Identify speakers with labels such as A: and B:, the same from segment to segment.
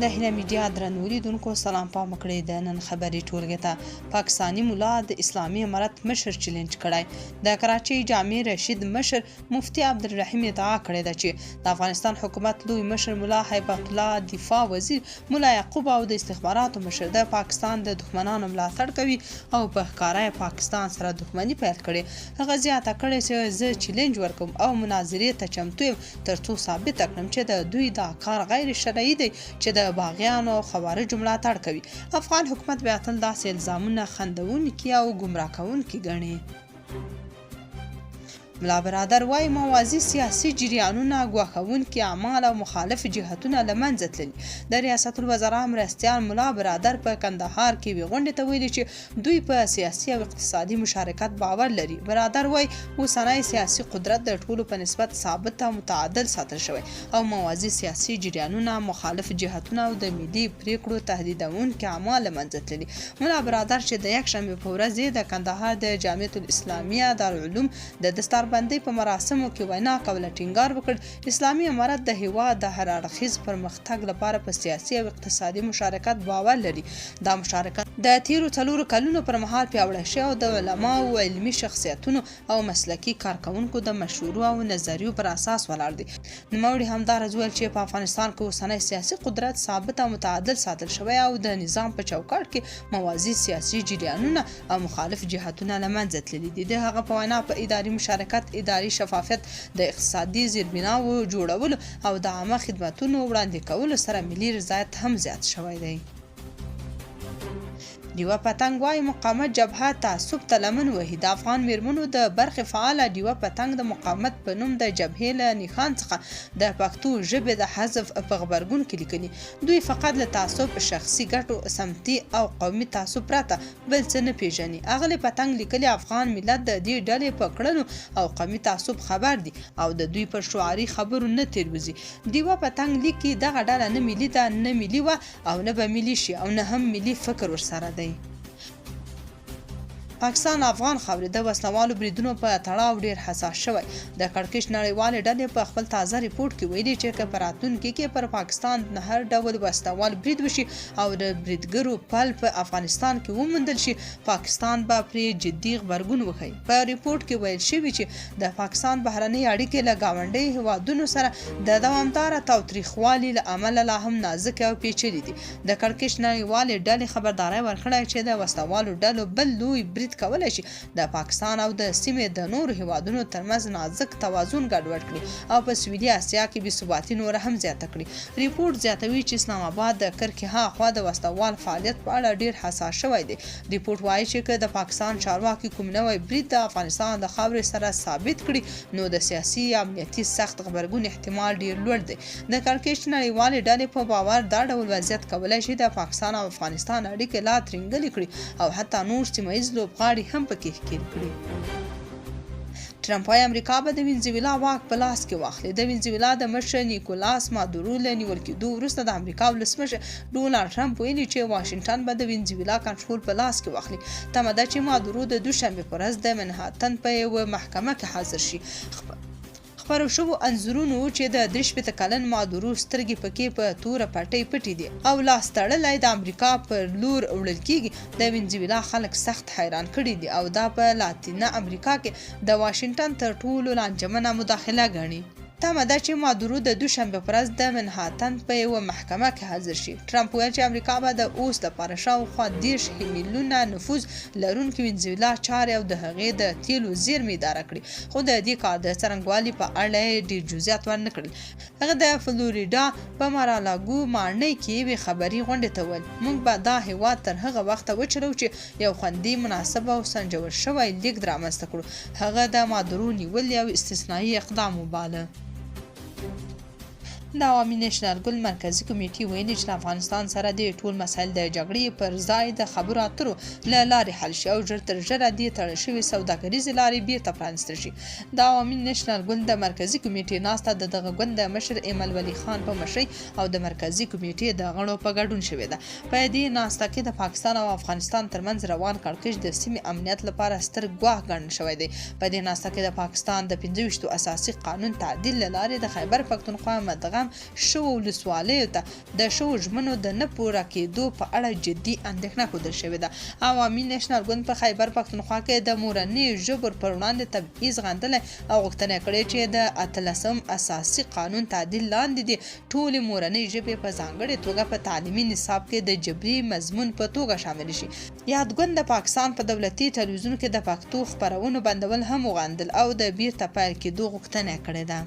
A: د هیله میډیا درنو لیدونکو سلام په مکړې د نن خبري ټولګه ته پاکستانی مولا د اسلامي امارت مشر چیلنج کړای د کراچي جامع رشید مشر مفتی عبدالرحیم ادعا کړې ده چې د افغانستان حکومت لوی مشر مولا هیبت الله دفاع وزیر مولا یعقوب او د استخباراتو مشر د پاکستان د دښمنانو ملاتړ کوي او په ښکاره پاکستان سره دښمني پیل کړي. هغه زیاته کړې چې زه چیلنج ورکوم او مناظرې ته چمتو یم ترڅو ثابت کړم چې د دوی دا کار غیر شرعي دی چې د باغیانو او خوارجو ملاتړ کوي. افغان حکومت بیا تل داسې الزامونه خندونکي او ګمراه کوونکي ګڼي. ملا برادر وايي موازي سیاسي جریانونه ګواښونکي اعمال او مخالف جهتونه له منځه تللي. د ریاست الوزرا مرستیال ملا برادر په کندهار کې وی غونډې ته ویلي چې دوی په سیاسي او اقتصادي مشارکت باور لري. برادر وايي اوسنی سیاسي قدرت د ټولو په نسبت ثابت او متعادل ساتل شوی او موازي سیاسي جریانونه مخالف جهتونه او د ملي پریکړو تهدیدونکي اعمال له منځه تللي. ملا برادر چې د یکشنبې په ورځ د کندهار د جامعه الاسلامیه دارالعلوم د دستار بندي په مراسمو کې وینا کوله ټینګار وکړ اسلامي امارت د هیواد د هر اړخیز پرمختګ لپاره په سیاسي او اقتصادي مشارکت باور لري. دا مشارکت د تیرو 4 کلونو پر مهال پیاوړی شوی او د علماو او علمي شخصیتونو او مسلکي کارکونکو د مشورو او نظریو پر اساس ولاړ دي. نوموړي همدارز ویل چې په افغانستان کې اوسنی سیاسي قدرت ثابت او متعادل ساتل شوی او د نظام په چوکاټ کې موازي سیاسي جریانونه او مخالف جهتونه له منځه تللي دي. د هغه په وینا په اداري مشارکت اداري شفافیت د اقتصادي زیربناو جوړولو او د عامه خدماتو وړاندې کولو سره ملي رضایت هم زیات شوی دی. ډیوه پتنګ وايي مقاومت جبهه تعصب ته لمن وهي. د افغان میرمنو د برخې فعاله ډیوه پتنګ د مقاومت په نوم د جبهې له نښان څخه د پښتو ژبې د حذف په غبرګون کې لیکلي. دوی فقط له تعصب شخصي ګټو سمتي او قومي تعصب پرته بل څه نه پیژني. اغلې پتنګ لیکلي افغان ملت د دې ډلې په کړنو او قومي تعصب خبر دي او د دوی پر شعاري خبرو نه تیروځي. ډیوه پتنګ لیکي دغه ډله نه ملي ده نه ملي وه او نه به ملي شي او نه هم ملي فکر ورسره دی. پاکستان افغان خاورې د وسلوالو بریدونو په تړاو ډیر حساس شوی. د کړکېچ نړیوالې ډلې په خپل تازه ریپورت کې ویلي چې که په راتلونکي کې پر پاکستان نه هر ډول وسلوال برید وشي او د بریدګرو پل په افغانستان کې وموندل شي پاکستان به پرې جدي غبرګون وښيي. په ریپورت کې ویل شوي چې د پاکستان بهرنۍ اړیکې له ګاونډي هیوادونو سره د دوامداره تاوتریخوالي له امله لا هم نازک او پیچلي دي. د کړکېچ نړیوالې ډلې خبرداری ورکړی چې د وسلوالو ډلو بل لوی برید کولای شي د پاکستان او د سیمې د نورو هیوادونو ترمنځ نازک توازن ګډوډ کړي او په سویلي اسیا کې بې ثباتي نور هم زیاته کړي. ریپورت زیاتوي چې اسلام آباد د کرکې هاخوا د وسلوال فعالیت په اړه ډیر حساس شوی دی. ریپورت وایي چې که د پاکستان چارواکي کوم نوی برید د افغانستان د خاورې سره ثابت کړي نو د سیاسي امنیتي سخت غبرګون احتمال ډیر لوړ دی. د کړکېچ نړیوالې ډلې په باور دا ډول وضعیت کولای شي د پاکستان او افغانستان اړیکې لا ترنګلې کړي او حتی نور سیمه ییز لوبغاړي هم پکې ښکېل کړي. ټرمپ وايي امریکا به د وینزویلا واک په لاس کې واخلي. د وینزویلا د مشر نیکولاس مادورو له نیول کېدو وروسته د امریکا ولسمشر ډونالډ ټرمپ ویلي چې واشنګټن به د وینزویلا کنټرول په لاس کې واخلي. تمه ده چې مادورو د دوشنبې په ورځ د منهاتن په یوه محکمه کې حاضر شي. خپرو شوو انځورونو چې د 63 کلن مادورو سترګې پکې په توره پټۍ پټې دي او لاس تړلی د امریکا پر لور وړل کېږي د وینزویلا خلک سخت حیران کړي دي او دا په لاتینه امریکا کې د واشنګټن تر ټولو لانجمنه مداخله ګڼي. تمه ده چې مادورو د دوشنبې په ورځ د منهاتن په یوه محکمه کې حاضر شي. ټرمپ ویل چې امریکا به د اوس لپاره شاوخوا 10 میلیونه نفوذ لرونکي وینزویلا چارې او د هغې د تیلو زیرمې اداره کړي خو د دې کار د څرنګوالي په اړه ډېر جزئیات ورنه کړل. هغه د فلوریډا په مارالاګو ماڼۍ کې یوې خبري غونډې ته وویل موږ به دا هیواد تر هغه وخته وچلو چې یو خوندي مناسب او سنجول شوی لیک رامنځته کړو. هغه د مادورو نیول یو استثنایي اقدام وباله. د عوامي نېشنل ګوند مرکزی کمیټې ویلي چې افغانستان سره د ټول مسایل د جګړې پر ځای د خبرو اترو له لارې حل شي او ژر تر ژره د تړل شوې سوداګریزې لارې بیرته پرانیستل شي. د عوامي نېشنل ګوند د مرکزی کمیټې ناسته د دغه ګوند د مشر ایمل ولی خان په مشرۍ او د مرکزی کمیټې د غړو په ګډون شوې ده. په دې ناسته کې د پاکستان او افغانستان ترمنځ روان کړکېچ د سیمې امنیت لپاره ستر ګواښ ګڼل شوی دی. په دې ناسته کې د پاکستان د 25 اساسي قانون تعدیل له لارې د خیبر پښتونخوا مدغه بېغم شوو ولسوالیو ته د شوو ژمنو د نه پوره کېدو په اړه جدي اندېښنه ښودل شوې ده. عوامي نیشنل ګوند په خیبر پښتونخوا کې د مورنۍ ژبو پر وړاندې تبعیض غندلی او غوښتنه کړې چې د 18 اساسي قانون تعدیل لاندې د ټولې مورنۍ ژبې په ځانګړې توګه په تعلیمي نصاب کې د جبري مضمون په توګه شامل شي. یاد ګوند د پاکستان په دولتي تلویزیون کې د پښتو خپرونو بندول هم وغندل او د بیرته پیل کېدو غوښتنه کړې ده.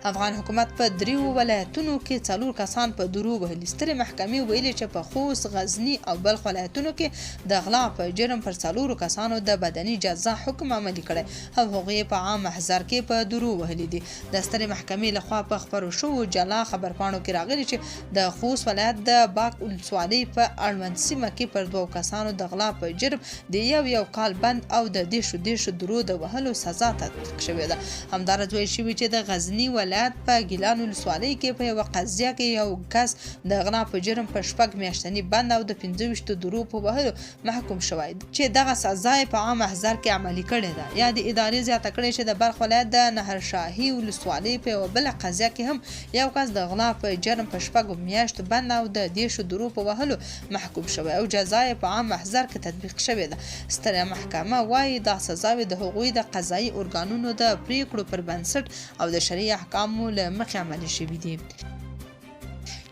A: افغان حکومت په 3 ولایتونو کې 4 کسان په دروغ وهلي. سترې محکمې ویلي چې په خوست، غزني او بلخ ولایتونو کې د غلا په جرم پر 4 کسانو د بدني جزا حکم عملي کړی او هغوی په عام محضر کې په دروغ وهلي دي. د سترې محکمې لخوا په خبرو شوو جلا خبرپاڼو کې راغلي چې د خوست ولایت د باک ولسوالۍ په اړوند سیمه کې پر 2 کسانو د غلا په جرم د یو کال بند او د دیشو درو د وهلو سزا تطبیق شوې ده. همدارس ویل شوي چې د غزني ولایت په ګیلان ولسوالۍ کې په یوه قضیه کې یو کس د غلا په جرم په 6 میاشتني بند او د 25 درو په وهلو محکوم شوی چې دغه سزا په عام محضر کې عملي کړې ده. یا د ادارې زیاته کړې چې د بلخ ولایت د نهرشاهي ولسوالۍ په یوه بله قضیه کې هم یو کس د غلا په جرم په 6 میاشتو بند او د 10 درو په وهلو محکوم شوی او جزا په عام محضر کې تطبیق شوې ده. ستره محکمه وايي دا سزاوې د هغوی د قضایي ارګانونو د پریکړو پر بنسټ او د شرعي احکامو له مخې عملي شوي دي.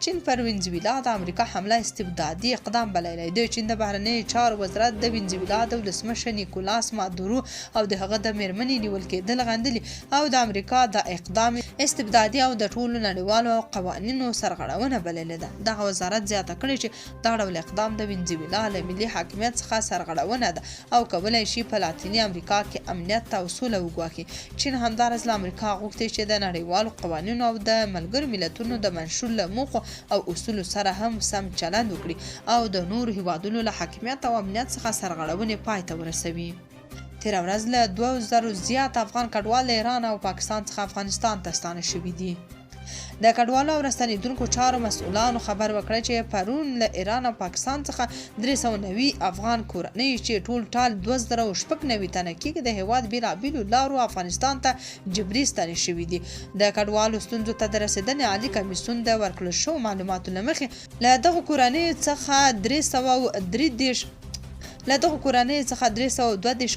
A: چین پر وینزویلا د امریکا حمله استبدادي اقدام بللی دی. چین د بهرنیو چارو وزارت د وینزویلا د ولسمشر نیکولاس مادورو او د هغه د میرمنې نیول کېدل غندلي او د امریکا د اقدام استبدادي او د ټولو نړیوالو قوانینو سرغړونه بللې ده. دغه وزارت زیاته کړې چې دا ډول اقدام د وینزویلا له ملي حاکمیت څخه سرغړونه ده او کولی شي په لاتینی امریکا کې امنیت او سوله وګواښي. چین همدارس له امریکا غوښتي چې د نړیوالو قوانینو او د ملګرو ملتونو د منشور له موخو او اصولو سره هم سم چلند وکړي او د نورو هیوادونو له حاکمیت او امنیت څخه سرغړونې پای ته ورسوي. تېره ورځ له 2000 زیات افغان کډوال له ایران او پاکستان څخه افغانستان ته ستانه شوي دي. د کډوالو او راستنېدونکو چارو مسؤلانو خبر ورکړی چې پرون له ایران او پاکستان څخه 390 افغان کورنۍ چې ټول ټال 2096 تنه کېږي د هېواد بېلابېلو لارو افغانستان ته جبري ستانې شوي دي. د کډوالو ستونزو ته د رسېدنې عالي کمیسیون د ورکړل شوو معلوماتو له مخې له دغو کورنیو څخه 332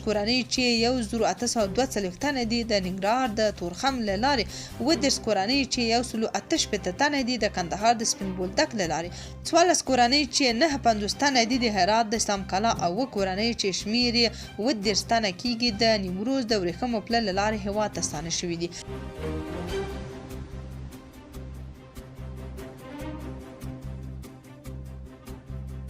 A: کورنۍ چې 1842 تنه دي د ننګرهار د تورخم له لارې، 30 کورنۍ چې 188 تنه دي د کندهار د سپین بولدک له لارې، 14 کورنۍ چې 950 تنه دي د هرات د اسلام کلا او 9 کورنۍ چې شمیر یې 30 تنه کېږي د نیمروز د ورېښمو پله له لارې هېواد ته ستانه شوي دي.